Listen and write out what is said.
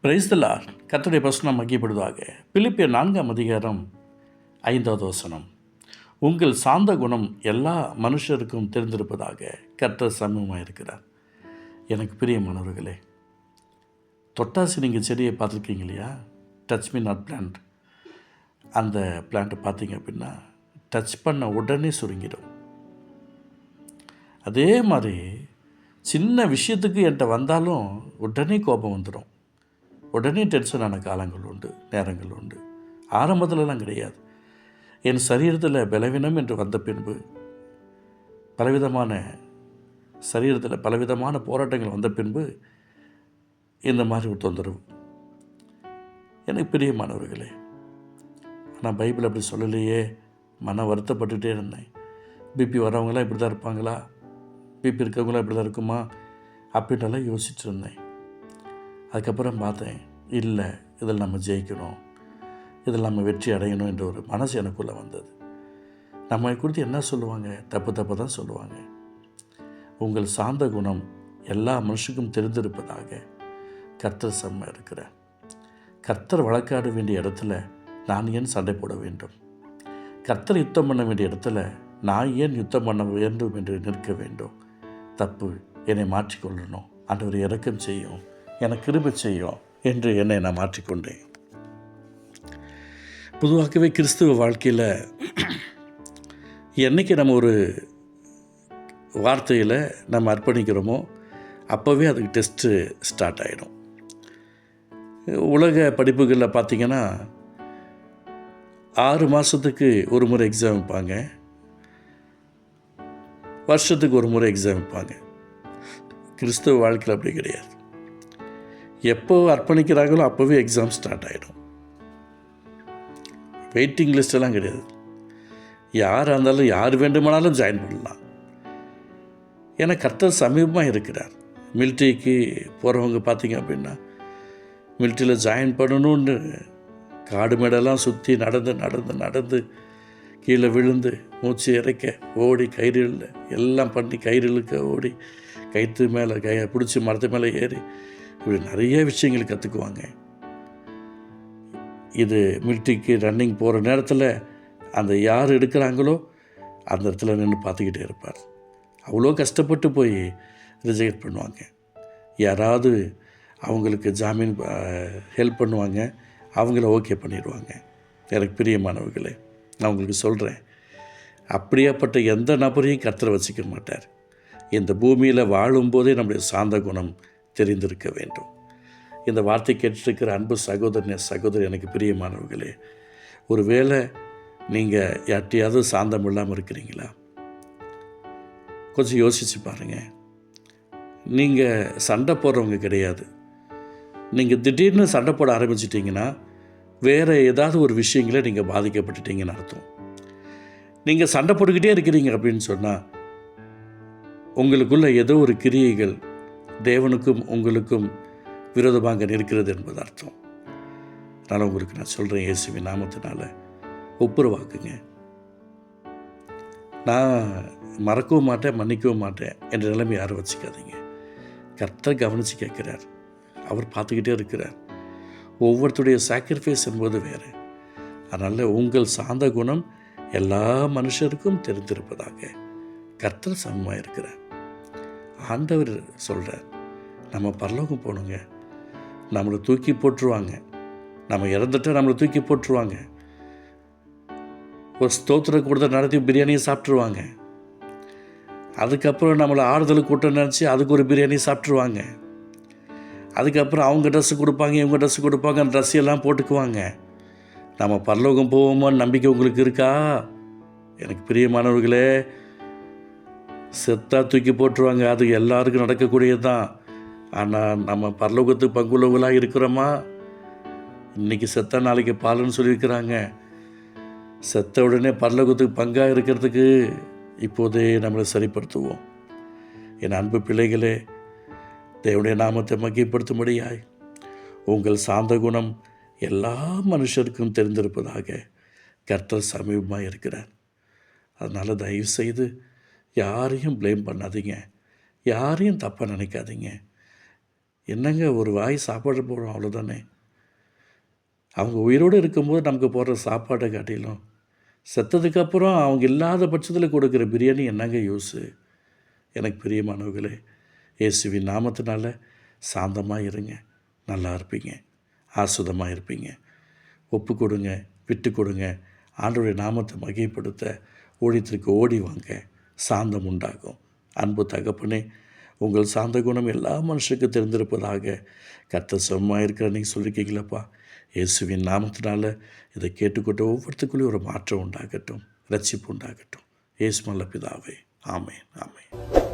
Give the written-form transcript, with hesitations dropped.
Praise the Lord. கர்த்தருடைய பிரசன்னம் மகிமைப்படுவதாக. பிலிப்பியர் 4ஆம் அதிகாரம் 5வது வசனம். உங்கள் சாந்த குணம் எல்லா மனுஷருக்கும் தெரிந்திருப்பதாக கர்த்தர் சமூகமாக இருக்கிறார். எனக்கு பிரியமானவர்களே, தொட்டாசி நீங்கள் செடியை பார்த்துருக்கீங்க இல்லையா? Touch me not plant. அந்த பிளான்ட்டை பார்த்தீங்க அப்படின்னா டச் பண்ண உடனே சுருங்கிடும். அதே மாதிரி சின்ன விஷயத்துக்கு என்கிட்ட வந்தாலும் உடனே கோபம் வந்துடும், உடனே டென்ஷனான காலங்கள் உண்டு, நேரங்கள் உண்டு. ஆரம்பத்துலலாம் கிடையாது. என் சரீரத்தில் பலவீனம் என்று வந்த பின்பு பலவிதமான போராட்டங்கள் வந்த பின்பு இந்த மாதிரி ஒரு தொந்தரவு. எனக்கு பிரியமானவர்களே, ஆனால் பைபிள் அப்படி சொல்லலையே. மன வருத்தப்பட்டுகிட்டே இருந்தேன். பிபி வரவங்களாம் இப்படி தான் இருப்பாங்களா, பிபி இருக்கிறவங்களாம் இப்படி தான் இருக்குமா அப்படின்ட்டுலாம் யோசிச்சுட்டு இருந்தேன். அதுக்கப்புறம் பார்த்தேன், இல்லை, இதில் நம்ம ஜெயிக்கணும், இதில் நம்ம வெற்றி அடையணும் என்ற ஒரு மனசு எனக்குள்ளே வந்தது. நம்ம குறித்து என்ன சொல்லுவாங்க? தப்பு தான் சொல்லுவாங்க. உங்கள் சாந்த குணம் எல்லா மனுஷருக்கும் தெரிந்திருப்பதாக கர்த்தர் செம்ம இருக்கிறார். கர்த்தர் வழக்காட வேண்டிய இடத்துல நான் ஏன் சண்டை போட வேண்டும்? கர்த்தர் யுத்தம் பண்ண வேண்டிய இடத்துல நான் ஏன் யுத்தம் பண்ண வேண்டும் என்று நிற்க வேண்டும்? தப்பு, என்னை மாற்றிக்கொள்ளணும். ஆண்டவர் இரக்கம் செய்யும், எனக்கு கிருபை செய்யும் என்று என்னை நான் மாற்றிக்கொண்டேன். பொதுவாகவே கிறிஸ்துவ வாழ்க்கையில் என்றைக்கு நம்ம ஒரு வார்த்தையில் நம்ம அர்ப்பணிக்கிறோமோ அப்போவே அதுக்கு டெஸ்ட்டு ஸ்டார்ட் ஆகிடும். உலக படிப்புகளில் பார்த்திங்கன்னா 6 மாதத்துக்கு ஒரு முறை எக்ஸாம் வைப்பாங்க, வருஷத்துக்கு ஒரு முறை எக்ஸாம் வைப்பாங்க. கிறிஸ்துவ வாழ்க்கையில் அப்படி கிடையாது. எப்போ அர்ப்பணிக்கிறாங்களோ அப்போவே எக்ஸாம் ஸ்டார்ட் ஆகிடும். வெயிட்டிங் லிஸ்டெல்லாம் கிடையாது. யாராக இருந்தாலும் யார் வேண்டுமானாலும் ஜாயின் பண்ணலாம். ஏன்னா கர்த்தர் சமீபமாக இருக்கிறார். மிலிட்ரிக்கு போகிறவங்க பார்த்திங்க அப்படின்னா மிலிட்ரியில் ஜாயின் பண்ணணுன்னு காடு மேடெல்லாம் சுற்றி நடந்து கீழே விழுந்து மூச்சு இறைக்க ஓடி கயிறு எல்லாம் பண்ணி கயிறு இழுக்க ஓடி கயிற்று மேலே பிடிச்சி மரத்து மேலே ஏறி இப்படி நிறைய விஷயங்கள் கற்றுக்குவாங்க. இது மிலிட்ரிக்கு ரன்னிங் போகிற நேரத்தில் அந்த யார் எடுக்கிறாங்களோ அந்த இடத்துல நின்று பார்த்துக்கிட்டே இருப்பார். அவ்வளோ கஷ்டப்பட்டு போய் ரிஜெக்ட் பண்ணுவாங்க. யாராவது அவங்களுக்கு ஜாமீன் ஹெல்ப் பண்ணுவாங்க, அவங்கள ஓகே பண்ணிடுவாங்க. எனக்கு பிரியமானவர்களே, நான் உங்களுக்கு சொல்கிறேன், அப்படியாப்பட்ட எந்த நபரையும் கர்த்தர் வச்சுக்க மாட்டார். இந்த பூமியில் வாழும்போதே நம்முடைய சாந்த குணம் தெரிந்திருக்க வேண்டும். இந்த வார்த்தை கேட்டுருக்கிற அன்பு சகோதரி, எனக்கு பிரியமானவர்களே, ஒரு வேளை நீங்கள் யார்ட்டையாவது சாந்தம் இல்லாமல் இருக்கிறீங்களா? கொஞ்சம் யோசித்து பாருங்கள். நீங்கள் சண்டை போடுறவங்க கிடையாது. நீங்கள் திடீர்னு சண்டை போட ஆரம்பிச்சிட்டிங்கன்னா வேறு ஏதாவது ஒரு விஷயங்கள நீங்கள் பாதிக்கப்பட்டுட்டீங்கன்னு அர்த்தம். நீங்கள் சண்டை போட்டுக்கிட்டே இருக்கிறீங்க அப்படின்னு சொன்னால் உங்களுக்குள்ள ஏதோ ஒரு கிரியைகள் தேவனுக்கும் உங்களுக்கும் விரோதமாக இருக்கிறது என்பது அர்த்தம். அதனால் உங்களுக்கு நான் சொல்கிறேன், இயேசுவின் நாமத்தினால ஒப்புரவாக்குங்க. நான் மறக்கவும் மாட்டேன், மன்னிக்கவும் மாட்டேன் என்ற நிலைமை யாரும் வச்சுக்காதீங்க. கர்த்தர் கவனித்து கேட்குறார், அவர் பார்த்துக்கிட்டே இருக்கிறார். ஒவ்வொருத்தருடைய சாக்ரிஃபைஸ் என்பது வேறு. அதனால் உங்கள் சாந்த குணம் எல்லா மனுஷருக்கும் தெரிந்திருப்பதாக கர்த்தர் சமமாக இருக்கிறார். ஆண்டவர் சொல்கிறார், நம்ம பரலோகம் போகணுங்க, நம்மளை தூக்கி போட்டுருவாங்க, நம்ம இறந்துட்டால் நம்மளை தூக்கி போட்டுருவாங்க, ஒரு ஸ்தோத்திர கூட்டத்தை நடத்தி பிரியாணியை சாப்பிட்ருவாங்க, அதுக்கப்புறம் நம்மளை ஆறுதல் கூட்டம் நினச்சி அதுக்கு ஒரு பிரியாணி சாப்பிட்ருவாங்க, அதுக்கப்புறம் அவங்க ட்ரெஸ்ஸு கொடுப்பாங்க, இவங்க ட்ரெஸ்ஸு கொடுப்பாங்க, அந்த ட்ரெஸ்ஸெல்லாம் போட்டுக்குவாங்க. நம்ம பரலோகம் போவோமோன்னு நம்பிக்கை உங்களுக்கு இருக்கா? எனக்கு பிரியமானவர்களே, செத்தா தூக்கி போட்டுருவாங்க, அது எல்லாருக்கும் நடக்கக்கூடியது தான். ஆனால் நம்ம பரலோகத்துக்கு பங்குள்ளவங்களாக இருக்கிறோமா? இன்றைக்கி செத்தா நாளைக்கு பாலுன்னு சொல்லியிருக்கிறாங்க. செத்த உடனே பரலோகத்துக்கு பங்காக இருக்கிறதுக்கு இப்போதே நம்மளை சரிப்படுத்துவோம். என் அன்பு பிள்ளைகளே, தேவனுடைய நாமத்தை மகிமைப்படுத்தும்படியாய் உங்கள் சாந்த குணம் எல்லா மனுஷருக்கும் தெரிந்திருப்பதாக கர்த்தர் சமீபமாக இருக்கிறார். அதனால் தயவு செய்து யாரையும் ப்ளேம் பண்ணாதீங்க, யாரையும் தப்பாக நினைக்காதீங்க. என்னங்க ஒரு வாய் சாப்பாடு போடுறோம் அவ்வளோதானே. அவங்க உயிரோடு இருக்கும்போது நமக்கு போடுற சாப்பாட்டை காட்டிலும் செத்ததுக்கப்புறம் அவங்க இல்லாத பட்சத்தில் கொடுக்குற பிரியாணி என்னங்க யூஸு? எனக்கு பிரியமானவர்களே, இயேசுவின் நாமத்தினால சாந்தமாக இருங்க, நல்லா இருப்பீங்க, ஆசுதமாக இருப்பீங்க. ஒப்பு கொடுங்க, விட்டு கொடுங்க. ஆண்டவருடைய நாமத்தை மகிமைப்படுத்த ஊழியத்திற்கு ஓடி வாங்க, சாந்தம் உண்டாகும். அன்பு தகப்பனே, உங்கள் சாந்த குணம் எல்லா மனுஷருக்கும் தெரிந்திருப்பதாக கர்த்தர் சும்மா இருக்கிற நீங்கள் சொல்லியிருக்கீங்களப்பா. இயேசுவின் நாமத்தினால இதை கேட்டுக்கொண்ட ஒவ்வொருத்துக்குள்ளேயும் ஒரு மாற்றம் உண்டாகட்டும், ரட்சிப்பு உண்டாகட்டும். இயேசு நல்ல பிதாவே, ஆமென், ஆமென்.